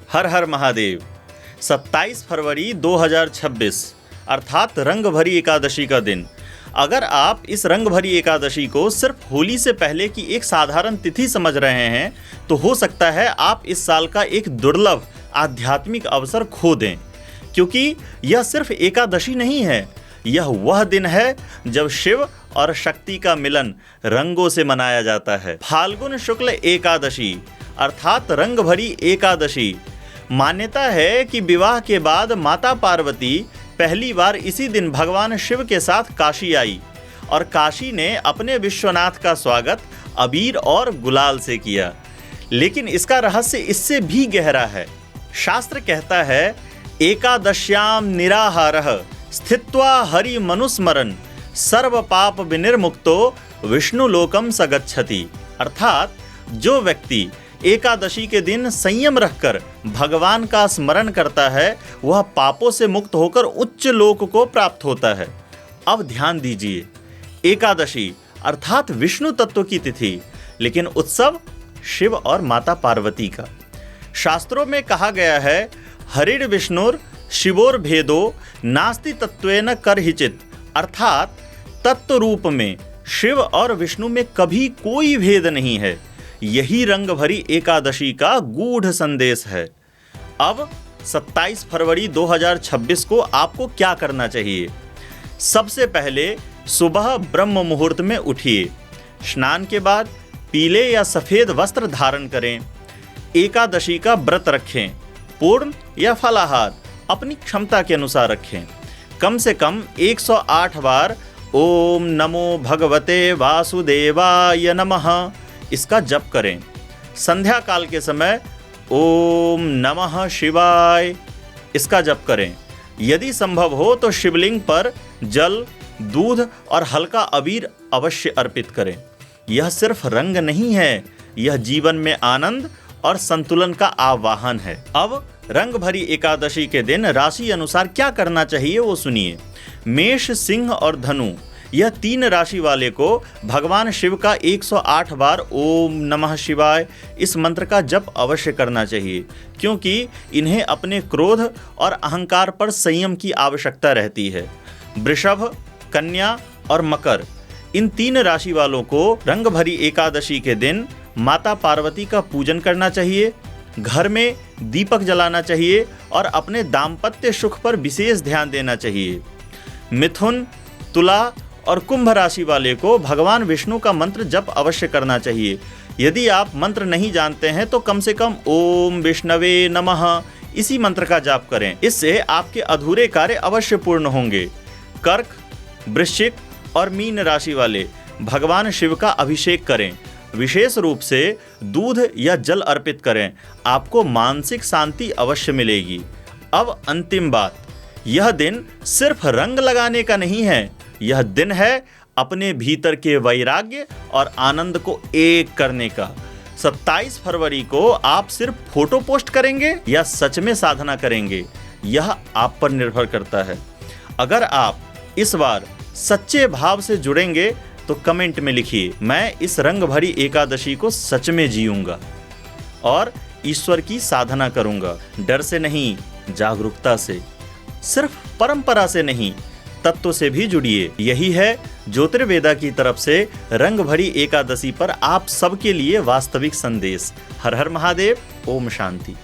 हर हर महादेव। 27 फरवरी 2026 अर्थात रंग भरी एकादशी का दिन। अगर आप इस रंग भरी एकादशी को सिर्फ होली से पहले की एक साधारण तिथि समझ रहे हैं तो हो सकता है आप इस साल का एक दुर्लभ आध्यात्मिक अवसर खो दें, क्योंकि यह सिर्फ एकादशी नहीं है, यह वह दिन है जब शिव और शक्ति का मिलन रंगों से मनाया जाता है। फाल्गुन शुक्ल एकादशी अर्थात रंग भरी एकादशी। मान्यता है कि विवाह के बाद माता पार्वती पहली बार इसी दिन भगवान शिव के साथ काशी आई और काशी ने अपने विश्वनाथ का स्वागत अबीर और गुलाल से किया। लेकिन इसका रहस्य इससे भी गहरा है। शास्त्र कहता है, एकादश्याम निराहारः स्थित्वा हरि मनुस्मरन् सर्व पाप विनिर्मुक्तो विष्णु लोकम सगच्छति। अर्थात जो व्यक्ति एकादशी के दिन संयम रखकर भगवान का स्मरण करता है वह पापों से मुक्त होकर उच्च लोक को प्राप्त होता है। अब ध्यान दीजिए, एकादशी अर्थात विष्णु तत्व की तिथि, लेकिन उत्सव शिव और माता पार्वती का। शास्त्रों में कहा गया है, हरिर् विष्णुर शिवोर भेदो नास्ति तत्वेन करहिचित। अर्थात तत्व रूप में शिव और विष्णु में कभी कोई भेद नहीं है। यही रंग भरी एकादशी का गूढ़ संदेश है। अब 27 फरवरी 2026 को आपको क्या करना चाहिए? सबसे पहले सुबह ब्रह्म मुहूर्त में उठिए, स्नान के बाद पीले या सफ़ेद वस्त्र धारण करें, एकादशी का व्रत रखें, पूर्ण या फलाहार अपनी क्षमता के अनुसार रखें। कम से कम 108 बार ओम नमो भगवते वासुदेवाय नमः इसका जप करें। संध्या काल के समय ओम नमः शिवाय इसका जप करें। यदि संभव हो तो शिवलिंग पर जल, दूध और हल्का अबीर अवश्य अर्पित करें। यह सिर्फ रंग नहीं है, यह जीवन में आनंद और संतुलन का आवाहन है। अब रंग भरी एकादशी के दिन राशि अनुसार क्या करना चाहिए वो सुनिए। मेष, सिंह और धनु, यह 3 राशि वाले को भगवान शिव का 108 बार ओम नमः शिवाय इस मंत्र का जप अवश्य करना चाहिए, क्योंकि इन्हें अपने क्रोध और अहंकार पर संयम की आवश्यकता रहती है। वृषभ, कन्या और मकर, इन 3 राशि वालों को रंग भरी एकादशी के दिन माता पार्वती का पूजन करना चाहिए, घर में दीपक जलाना चाहिए और अपने दाम्पत्य सुख पर विशेष ध्यान देना चाहिए। मिथुन, तुला और कुंभ राशि वाले को भगवान विष्णु का मंत्र जप अवश्य करना चाहिए। यदि आप मंत्र नहीं जानते हैं तो कम से कम ओम विष्णवे नमः इसी मंत्र का जाप करें, इससे आपके अधूरे कार्य अवश्य पूर्ण होंगे। कर्क, वृश्चिक और मीन राशि वाले भगवान शिव का अभिषेक करें, विशेष रूप से दूध या जल अर्पित करें, आपको मानसिक शांति अवश्य मिलेगी। अब अंतिम बात, यह दिन सिर्फ रंग लगाने का नहीं है, यह दिन है अपने भीतर के वैराग्य और आनंद को एक करने का। 27 फरवरी को आप सिर्फ फोटो पोस्ट करेंगे या सच में साधना करेंगे, यह आप पर निर्भर करता है। अगर आप इस बार सच्चे भाव से जुड़ेंगे तो कमेंट में लिखिए, मैं इस रंग भरी एकादशी को सच में जीऊंगा और ईश्वर की साधना करूंगा। डर से नहीं, जागरूकता से, सिर्फ परंपरा से नहीं, तत्व से भी जुड़िए। यही है ज्योतिर्वेदा की तरफ से रंग भरी एकादशी पर आप सबके लिए वास्तविक संदेश। हर हर महादेव। ओम शांति।